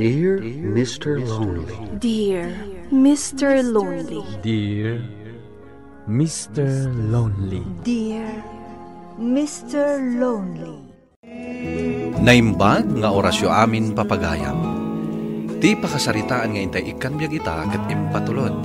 Dear Mr. Lonely. Dear Mr. Lonely. Dear Mr. Lonely. Dear Mr. Lonely. Naimbag nga orasyo amin papagayam. Ti pakasaritaan nga intay ikan biyag ita kat impatulod.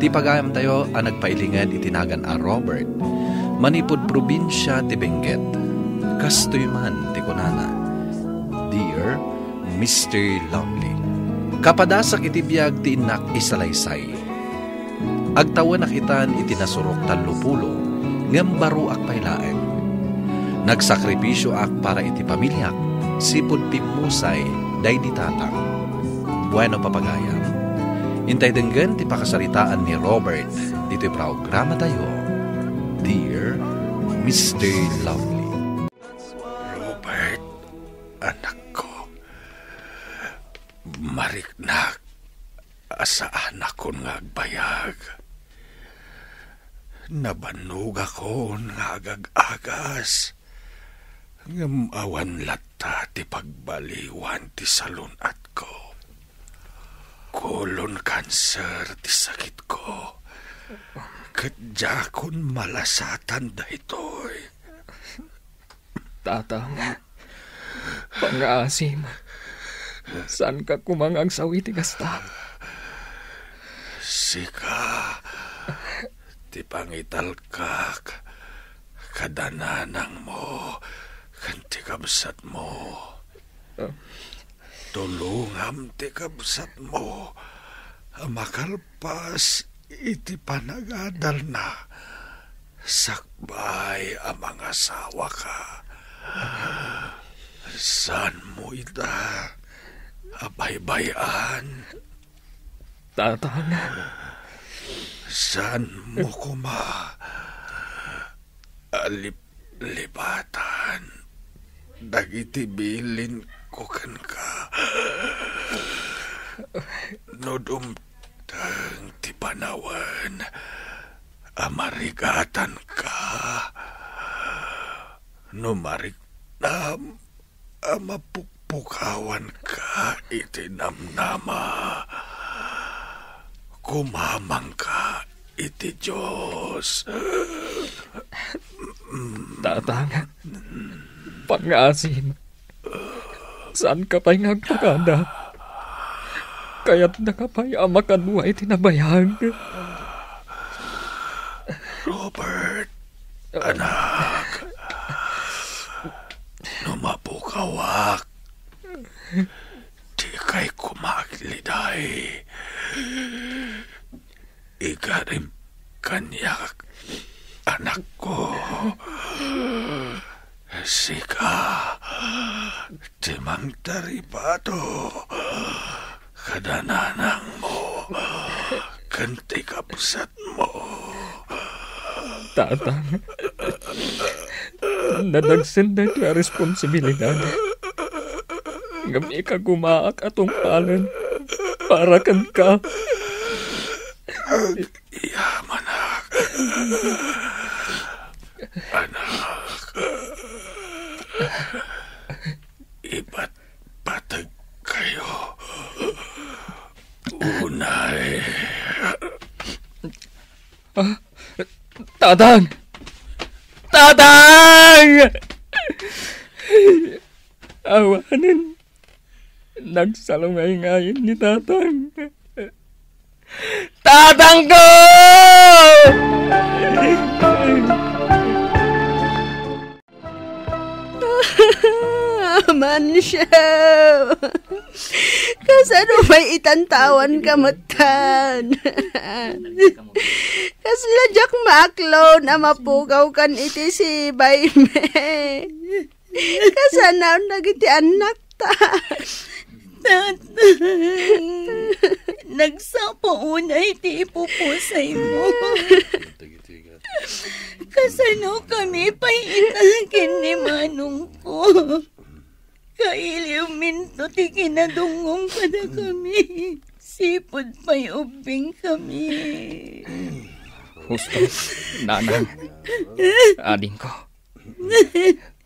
Ti pagayam tayo ang nagpailingad itinagan a Robert. Manipod probinsya ti Benguet. Kastoy man ti kunana. Dear Mr. Lonely. Kapadasak iti biyag ti inak isalaysay. Agtawan nakitan iti nasurok talupulo ngem baro ak pailaeng. Nagsakripisyo ak para iti pamilyak sipud pimusay day di tatang. Bueno papagayam. Intay denggan ti pakasaritaan ni Robert dito programa tayo. Dear Mr. Lovely. Robert, anak ko. Mariknak asaan ako nga agbayag. Nabanug ako nga agag-agas. Ngam awan lata ti pagbaliwan ti salunat ko. Colon cancer ti sakit ko. Kadjakon malasatan dahitoy. Tatang, pang-aasim, saan ka kumangang sawi ti kasta? Sika, ti pangital ka, kadananang mo, kanti kabsat mo. Tulungam ti kabsat mo, makalpas iti panagadal na. Sakbay ang mga asawa ka. Saan mo ita abaybayan? Tatang, Saan mo kuma alip-libatan? Dagiti bilin ko kan ka. Nodumtang ti panawan. Amarigatan ka. Numariknam. Amapukpukawan ka iti namnama. Kumamang ka iti Diyos. tatang, pang-aasim, saan ka pa'y ngagpaganda? Kaya't nakapay amakanuay tinabayag. Robert, anak, numapukawak, di kay kumagliday. Igarim kanyak, anak ko. Sika, timang taripado, kadananang mo, kanti kapsat mo. Tatang, nadagsin na ito ang responsibilidad. Ngam ikagumaak atong palan para kan ka. Yamanak. Anak. Iba't patag kayo. Unay. Tatang! Tatang! Awanan. Nagsalungay-ngayin ni Tatang. Tatang ko! Mansya, kasano may itantawan ka matan? Kasladyak maklaw na mapugaw kan iti si Bayme. Kasanaw nagiti anak ta. Nagsapaunay ti ipupusay mo. Kasano kami pa'y itagin ni Manong ko. Kailiw minto ti kinadungong kada kami. Sipod pa'y ubing kami. Husto, nanang, ading ko.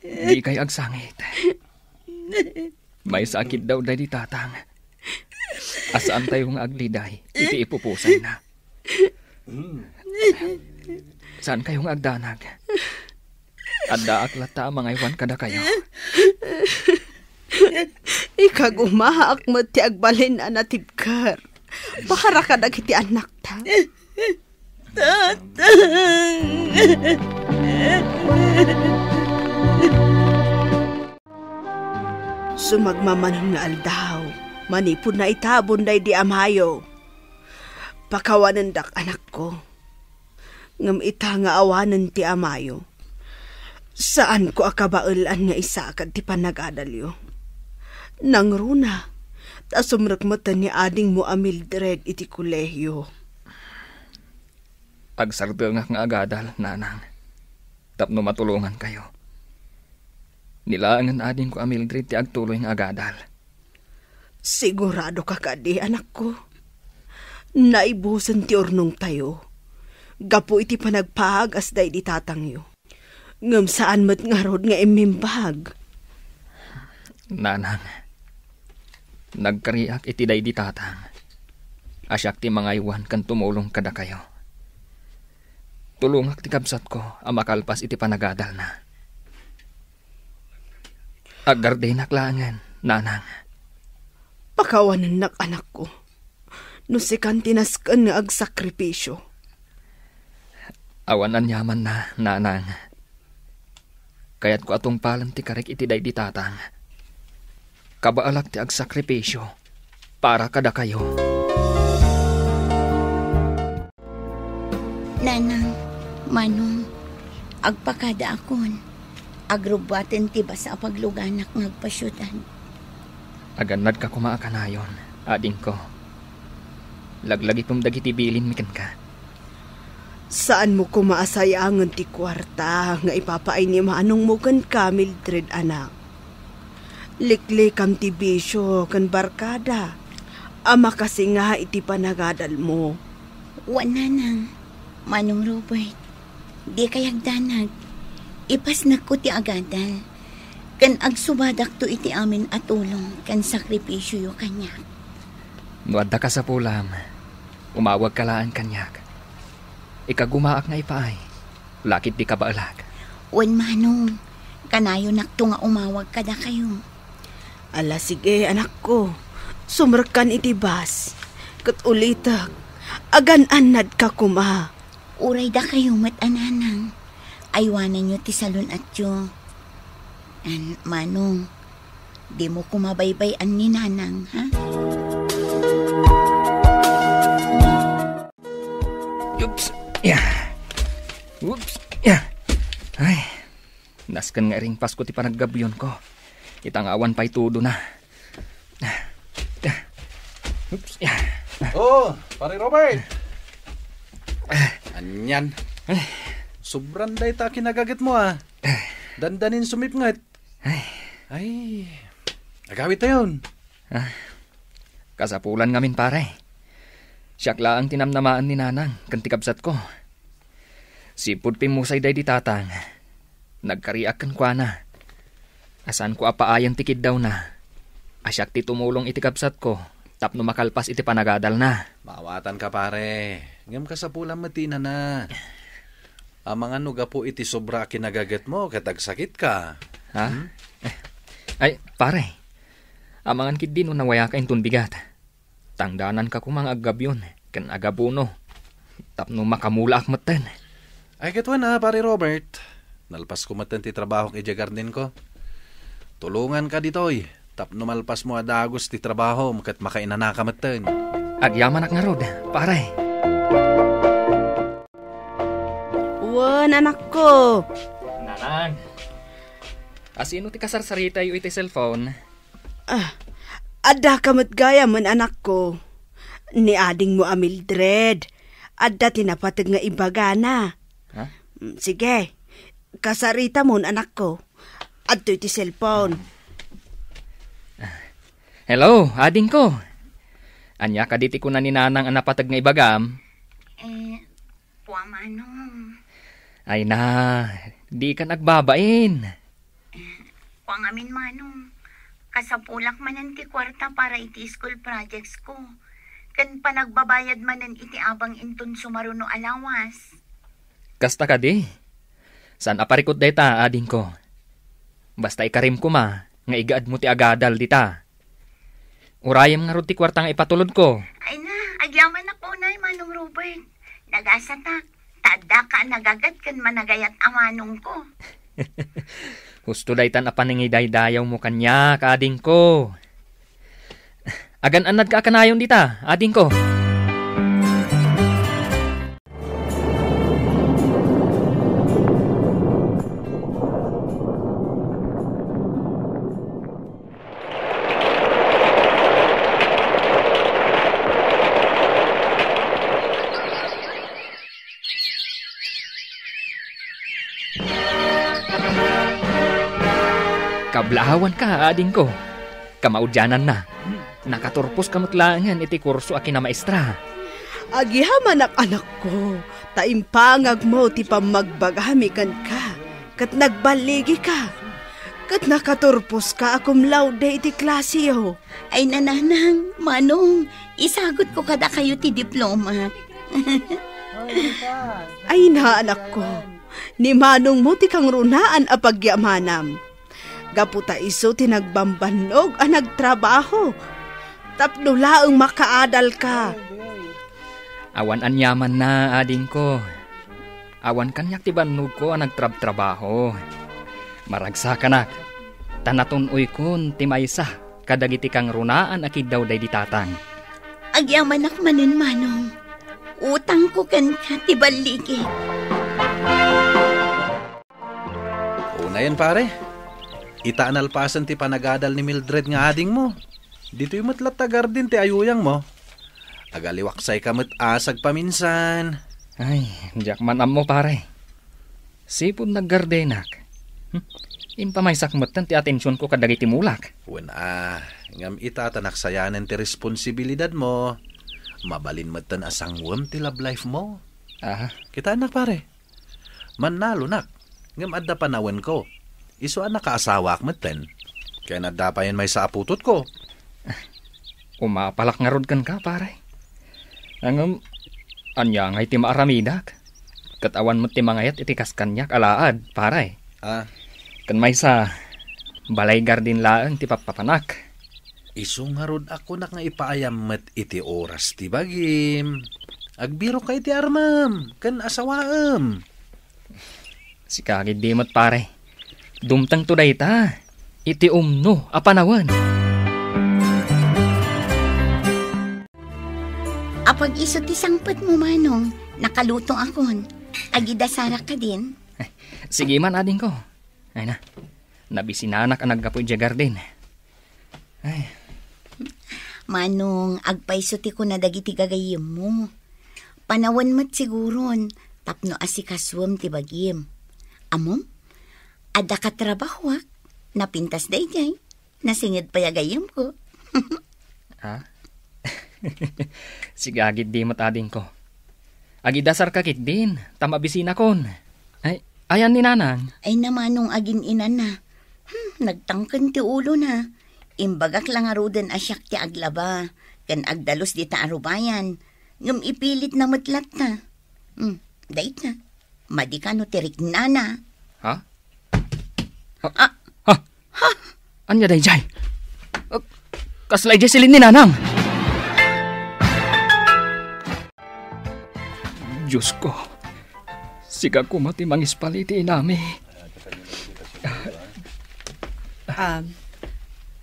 Di kay agsangit. May sakit daw dahil Tatang. Asaan tayong agliday, iti ipupusan na. Saan kayong agdanag? Adda aklata mga iwan kada kayo. Ikagumahaak mo ti agbalin anatibkar. Bakara ka nagiti anak ta. Tatang! Sumagmamanon nga aldaw. Manipod na itabon day di amayo. Pakawanan dak anak ko. Ngam ita nga awanan ti amayo. Saan ko akabailan nga isa kad ti panagadalyo. Nangruna, ta sumrakmatan ni ading mo a Mildred iti kolehyo. Agsardengak nga agadal, nanang. Tapno matulungan kayo. Nilaangan ading ko a Mildred ti agtuloy nga agadal. Sigurado ka kadi, anak ko. Naibusan ti ornong tayo. Gapo iti panagpahag as day di tatangyo. Ngam saan mat nga rod nga imimbag. Nanang, nagkariak iti day di tatang. Asyak ti mga iwan kan tumulong kada kayo. Tulungak ti kabsat ko ang makalpas iti panagadal na. Agarday naklangan, nanang. Pakawanan nak anak ko. Nusikan tinaskan nga agsakripisyo. Awanan yaman na, nanang. Kaya't ko atong palam ti karik iti day di tatang. Kabaalak ti agsakripisyo para kada kayo. Nanang, manong, agpakada akon. Agrubaten ti ba sa pagluganak ngagpasyutan. Aganad ka kumaakanayon, ading ko. Laglagi pong dagiti bilin mikan ka. Saan mo kumaasayangan ti kwarta nga ipapaay ni manong mo kan ka, Mildred, anak? Liklikam ti bisyo kan barkada. Ama kasi nga iti panagadal mo. Wananang, manong Robert, di kayagdanag. Ipasnak ko ti agadal. Kan agsubadak to iti amin at tulong kan sakripisyo yo kanyak. Nuadda ka sa pulam, umawag kalaan kanyak. Ikagumaak nga ipaay, lakit di ka baalag. Wan manong, kanayo nakto nga umawag kada kayo. Ala sige, anak ko. Sumrakan iti bas. Kat ulitag, agan-anad ka kuma. Uray da kayo matananang. Aywanan nyo ti salon at yo. Manong, di mo kumabaybayan ni nanang, ha? Oops, yeah. Oops, yeah. Ay, naskan nga ring Pasko ti panaggabiyon ko. Itangawan pa'y tudo na. Oops, yeah. Oh, pare Robert. Anyan. Sobrang day ta kinagagit mo ah. Dandanin sumipngat. Ay, nagawit na yun. Kasapulan ngamin pare. Siyak laang tinamnamaan ni nanang kantikabsat ko. Sipud pimusay day di tatang. Nagkariak kan kwa na. Asan ko apaayan tikid daw na. Asyak ti tumulong iti kabsat ko. Tapno makalpas iti panagadal na. Mawatan ka pare. Ngam ka sa pulang matina na. Ang mga nuga po iti sobra kinagagat mo katagsakit ka. Ha? Ay, pare. Amangan kid din nawaya ka intun bigat. Tangdanan ka kumang agabyon. Kan agabuno. Tapno makamula akmatan. Ay katwan na pare Robert. Nalpas ko matan ti trabaho kay Jagardin ko. Tulungan ka ditoy. Tapno malpas mo adagos ti trabaho kat makainanaka matan. Agyaman ak nga rod, pare. Wan, anak ko. Nanang. Asino ti kasarsarita yu iti cellphone? Adda kamat gaya man, anak ko. Ni ading mo a Mildred. Adda tinapatag nga ibagana. Ha? Sige. Kasarita mo, anak ko. Adto iti cellphone. Hello, ading ko. Anya kaditi ko na ni nanang ang napatag nga ibagam. Manong. Ay na, di ka nagbabain. Amin manong. Kasapulak manan ti kwarta para iti school projects ko. Kan panagbabayad manan iti abang inton sumaruno alawas. Kasta ka di. Saan aparikot dayta, ading ko? Basta ikarim ko ma, nga igaad mo ti agadal dita. Urayam nga ro ti kwarta nga ipatulod ko. Ay na, agyaman na po na, Manong Robert. Nagasatak, tada ka nagagat kan managayat amanong ko. Husto daytan apaningiday-dayaw mo kanya, kaading ko. Agan-anad ka kanayon dita, ading ko. Kablahawan ka, ading ko. Kamaudyanan na. Nakaturpos kamutlangan iti kurso akin na maestra. Agihaman anak ko, taimpangag mo ti pamagbagamikan ka, kat nagbaligi ka, kat nakaturpos ka akum laude iti klasiyo. Ay nananang, Manong, isagot ko kada kayo ti diploma. Ay na anak ko, ni Manong mo ti kang runaan a pagyamanam. Gaputa iso tinagbambanog a nagtrabaho. Tapno laeng makaadal ka. Awan anyaman na, ading ko. Awan kanyak ti banog ko a nagtrab-trabaho. Maragsa kanak. Tanaton uy kun ti maysa kadagiti kang runaan akid daw day ditatang. Agyaman ak manen, Manong. Utang ko kan ka ti baligi. Una yan pare. Itaan alpasan ti panagadal ni Mildred nga ading mo. Dito yung matlat din ti ayuyang mo. Agaliwaksay ka asag paminsan. Ay, diyak man mo pare. Sipod naggardenak. Impamaysak matan ti atensyon ko kadagiti mulak. Wala, ngam itatanak sayanan ti responsibilidad mo. Mabalin matan asangwam ti love life mo. Kita anak pare. Manalo nak. Ngam adda panawan ko. Iso anak kaasawa akmeten. Kaya nadapayan may sa aputot ko. Umapalak nga rod kan ka, pare. Angam, anya ngay ti maaramidak. Katawan mo ti mangayat itikas kanyak alaad, pare. Kan may sa balay gardin laang ti papapanak. Iso nga rod ako nga ipaayam met iti oras ti bagim. Agbiro kay ti armam, kan asawaam. Si kagid dimot, pare. Dumtang to dayta, iti umno, apanawan. Apag iso ti sangpat mo, Manong, nakalutong akon. Agidasarak ka din. Sige man, ading ko. Ay na, nabisinanak ang naggapoy dya garden. Ay. Manong, agpaiso ti ko na dagiti gagayim mo. Panawan mat siguron, tapno asikaswam ti bagim. Amom? Ada ka trabaho, napintas day jay. Nasingid payagayam ko. Sige, agid di matading ko. Agidasar kakit din, tamabisina kon. Ay, ayan ni nanang. Ay namanong agin ina na. Nagtangkan ti ulo na. Imbagak lang arudan asyak ti aglaba. Kan agdalos di ta arubayan. Ngam ipilit na matlat na. Dait na. Madikano tirik nana. Anya day jay? Kaslay jay silin ni nanang. Diyos ko, siga ko mati mangispaliti inami.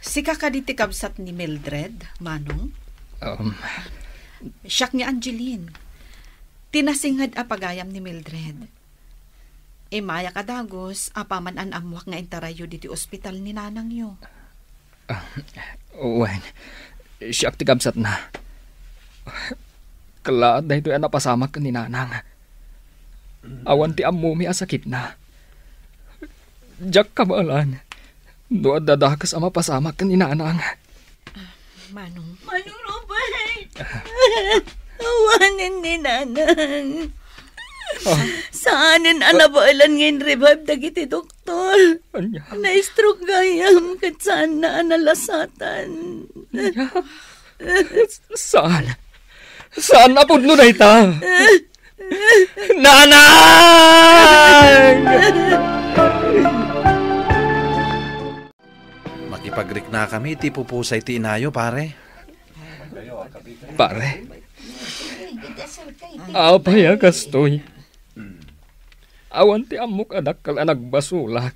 Sika ka di tikabsat ni Mildred, Manong? Siyak ni Angeline. Tinasingad apagayam ni Mildred. Maya kadagos, apaman an amwak nga intarayo diti ospital ni nanang yo. Wen, siyak tikabsat na. Kalaad na ito yan napasamak ni nanang. Awan ti amumi asakit na. Diyak kamalan. Doon dadakas ang mapasamak ni nanang. Manong Robert! Awanin ni nanang. Saanin anabaalan ngayon revive dagiti doktor? Doktor, na-stroke gayam kat saan na analasatan. Saan? Saan na pudno na ita? Nanang! Makipagrik na kami, ti pupusay ti inayo, pare. Pare, apay kastoy. Awan ti amok anak kala nagbasulak.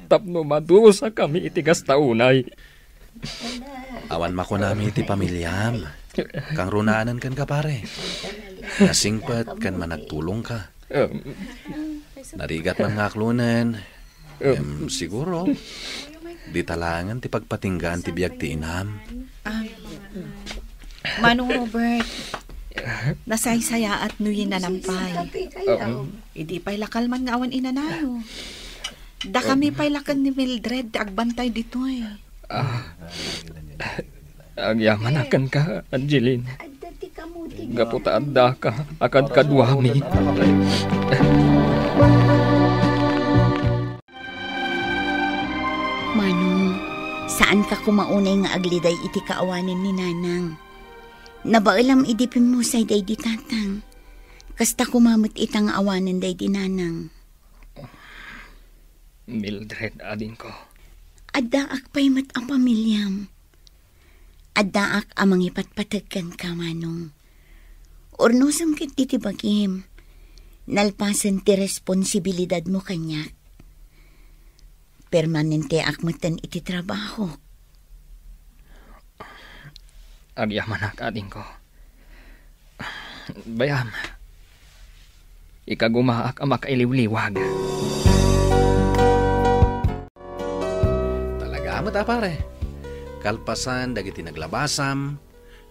Tapno madusa kami itigas taunay. Awan mako nami ti pamilyam. Kang runaanan kan ka, pare. Nasingpat kan managtulong ka. Narigat man ngaklunan. Siguro, di talangan ti pagpatinggaan ti biyag ti inam. Manong Robert, nasaysaya at nuyin na nampay. Idi pa'y lakal man nga awan inanayo. Da kami pa'y lakan ni Mildred agbantay dito eh. Agyaman akan ka, Angeline. Gaputa adda ka, akad kadwami. Manong, saan ka kumaunay nga agliday iti kaawanan ni Nanang? Nabailam idipin mo say day di tatang. Kasta kumamot itang awanan day di Nanang. Mildred, adin ko. Addaak pa'y mat ang pamilyam. Addaak amang ipatpatagkan ka, Manong. Ornosam kit titibagim. Nalpasan ti responsibilidad mo kanyak. Permanente akmatan iti trabaho. Agyaman ak, adin ko. Bayam, ikagumaak ang makailiw-liwag. Amat pare. Kalpasan dagiti naglabasam,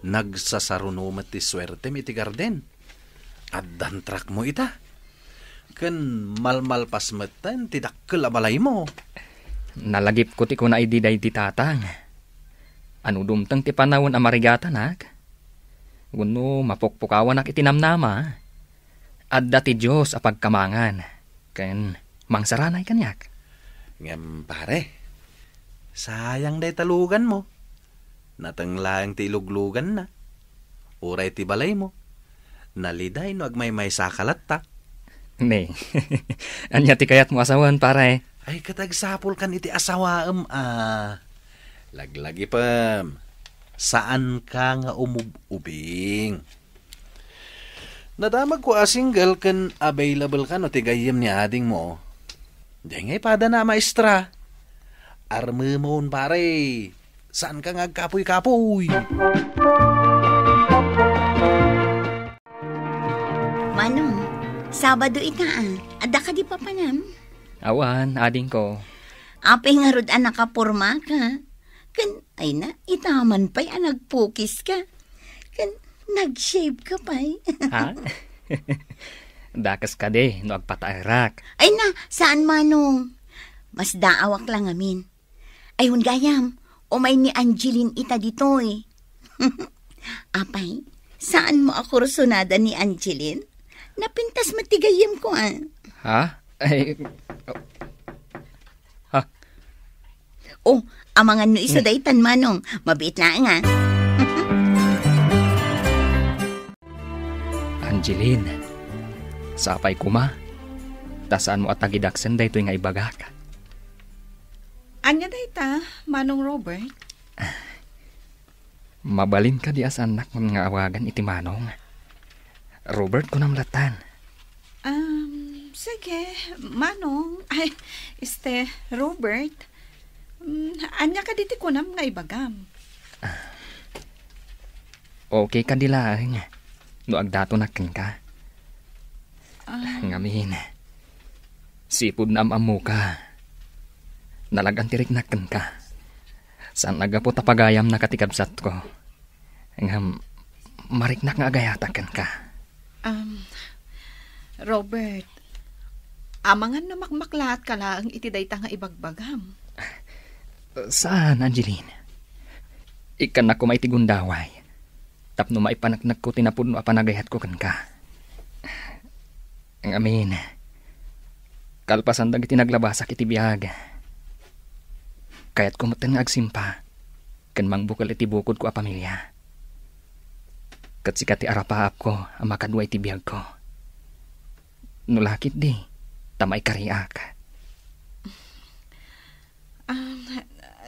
nagsasarunumat ti swerte mi ti garden. Addantrak mo ita. Ken malmalpas metten ti dakkel a balay mo. Nalagip ko ti kuna ididay ti tatang. Ano dumtang ti panawon a marigatan ak? Uno mapukpukawan ak itinamnama. Adda ti Diyos a pagkamangan. Ken mangsaranay kanyak. Ngem pare. Sayang day talugan mo. Natanglang ti iluglugan na. Uray ti balay mo. Naliday no agmay-may sakalat ta. Ne, anya ti kayat mo asawan pare. Ay katagsapol kan iti asawaem Laglagi pam. Saan ka nga umubing? Nadamag ko single kan available ka no ti gayem ni ading mo. Di ngay pada na maestra. Armemon pare, saan ka ngagkapoy-kapoy? Manong, Sabado ita Ada ka di papanam? Awan, ading ko. Apay nga rod nakapurma ka. Kan, ay na, itaman pa'y nagpukis ka. Kan, nag-shave ka pa'y. Ha? Dakas ka de, no agpatairak. Ay na, saan Manong? Mas daawak lang amin. Ayun gayam, umay ni Angeline ita dito eh. Apay, saan mo ako rusunada ni Angeline? Napintas matigayam ko Ha? Ay... Ha? Oh, amangan no iso daytan Manong, mabit na nga. Angeline, sapay kuma. Tasaan mo at tagidaksan da ito yung ibagak. Anya da ita, Manong Robert? Mabalin ka di as anak mga awagan iti Manong. Robert ko namlatan. Sige, Manong. Ay, Robert. Anya ka diti ko nam nga ibagam. Okay ka dilang. No agdato nakin ka. Ngamin. Sipod na amamu ka. Nalagantirik nakin ka. Saan nagapo tapagayam na katikabsat ko. Ngam, mariknak nga agayatakan ka. Robert, amangan na makmaklaat ka lang itiday ta nga ibagbagam. Saan, Angeline? Ikan na ko maitigundaway. Tapno maipanaknak ko tinapod no apanagayat ko kan ka. Ang amin, Kalpasan dag iti naglabasak iti biyag. Kaya't kumatan nga agsimpa, kan mangbukal iti bukod ko a pamilya. Kat sikat ti arapaap ko, ang makadwa iti biyag ko. Nulakit di, tamay kariak.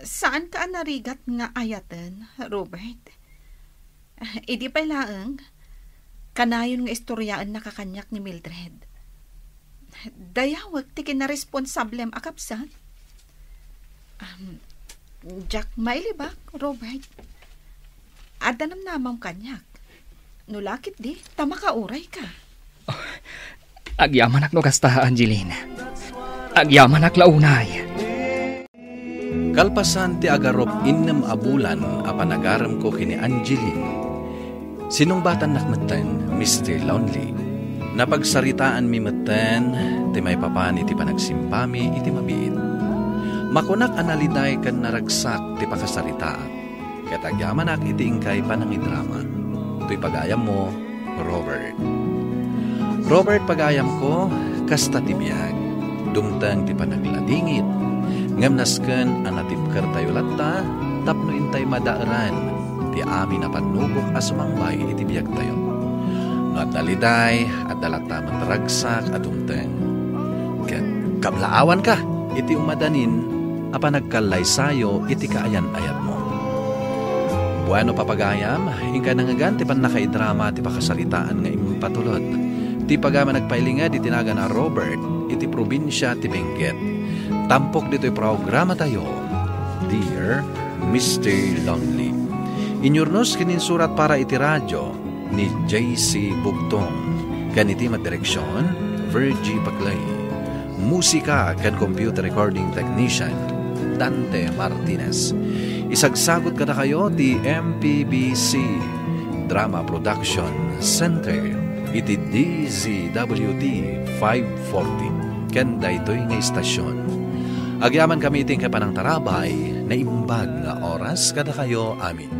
Saan ka narigat nga ayatan, Robert? Idi pa'y laeng, kanayon nga istoryaan nakakanyak ni Mildred. Dayawag ti kinaresponsablem akapsan. Jack mailibak, Robert. Adanam namang kanyak. Nulakit di, tama ka uray ka. Agyaman ak no kasta, Angeline. Agyaman ak launay. Kalpasan ti agarop 6 abulan a panagaram ko kini Angeline. Sinumbatan nakmeten, Mr. Lonely. Napagsaritaan mi meten, ti may papan iti panagsimpami iti mabiit. Makunak analiday kan naragsak ti pakasaritaan. Katagyaman ak iti ingkay panangidrama. Ito'y pagayam mo, Robert. Robert, pagayam ko, kasta ti biyag. Dumtang ti panagladingit. Ngamnasken anatipker tayo latta, tapno intay madaaran. Ti amin na panubok asumangbay iti biyag tayo. No at daliday at dalata mataragsak at dumtang. Kablaawan ka, iti umadanin, apa nagkalay sayo, iti kaayan-ayat mo. Bueno papagayam, ingka nangagan ti pan nakaidrama ti pakasalitaan nga impatulod. Ti pagama nagpailingad iti naga na Robert, iti probinsya ti Benguet. Tampok dito'y programa tayo, Dear Mr. Lonely. Inyurnos kininsurat para iti radyo ni J.C. Bugtong. Ganiti madireksyon, Virgie Paglay. Musika kan computer recording technician, Dante Martinez. Isagsagot ka na kayo di MPBC Drama Production Center iti DZWD 540 kanda ito'y nga istasyon. Agyaman kami iting kapanang tarabay na imbag nga oras kada kayo amin.